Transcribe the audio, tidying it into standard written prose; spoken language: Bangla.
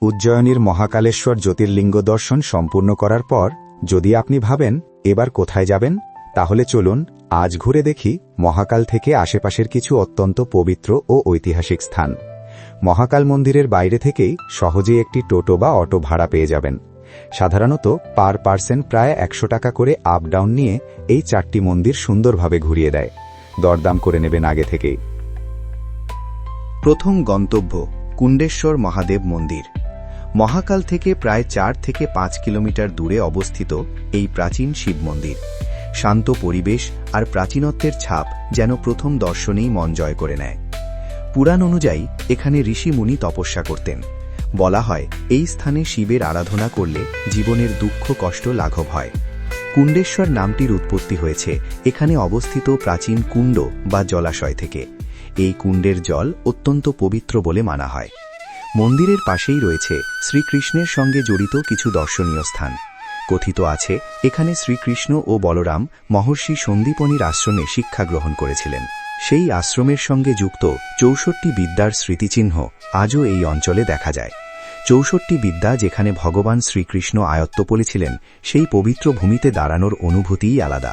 উজ্জয়িনীর মহাকালেশ্বর জ্যোতির্লিঙ্গ দর্শন সম্পূর্ণ করার পর যদি আপনি ভাবেন এবার কোথায় যাবেন, তাহলে চলুন আজ ঘুরে দেখি মহাকাল থেকে আশেপাশের কিছু অত্যন্ত পবিত্র ও ঐতিহাসিক স্থান। মহাকাল মন্দিরের বাইরে থেকেই সহজেই একটি টোটো বা অটো ভাড়া পেয়ে যাবেন। সাধারণত পার পার্সন প্রায় 100 টাকা করে আপ ডাউন নিয়ে এই 4টি মন্দির সুন্দরভাবে ঘুরিয়ে দেয়। দরদাম করে নেবেন আগে থেকেই। প্রথম গন্তব্য কুণ্ডেশ্বর মহাদেব মন্দির। মহাকাল থেকে প্রায় 4 থেকে 5 কিলোমিটার দূরে অবস্থিত এই প্রাচীন শিব মন্দির। শান্ত পরিবেশ আর প্রাচীনত্বের ছাপ যেন প্রথম দর্শনেই মন জয় করে নেয়। পুরাণ অনুযায়ী এখানে ঋষি মুনি তপস্যা করতেন। বলা হয় এই স্থানে শিবের আরাধনা করলে জীবনের দুঃখ কষ্ট লাঘব হয়। কুণ্ডেশ্বর নামটির উৎপত্তি হয়েছে এখানে অবস্থিত প্রাচীন কুণ্ড বা জলাশয় থেকে। এই কুণ্ডের জল অত্যন্ত পবিত্র বলে মানা হয়। মন্দিরের পাশেই রয়েছে শ্রীকৃষ্ণের সঙ্গে জড়িত কিছু দর্শনীয় স্থান। কথিত আছে এখানে শ্রীকৃষ্ণ ও বলরাম মহর্ষি সন্দীপনীর আশ্রমে শিক্ষা গ্রহণ করেছিলেন। সেই আশ্রমের সঙ্গে যুক্ত 64 বিদ্যার স্মৃতিচিহ্ন আজও এই অঞ্চলে দেখা যায়। 64 বিদ্যা যেখানে ভগবান শ্রীকৃষ্ণ আয়ত্ত করেছিলেন, সেই পবিত্র ভূমিতে দাঁড়ানোর অনুভূতিই আলাদা।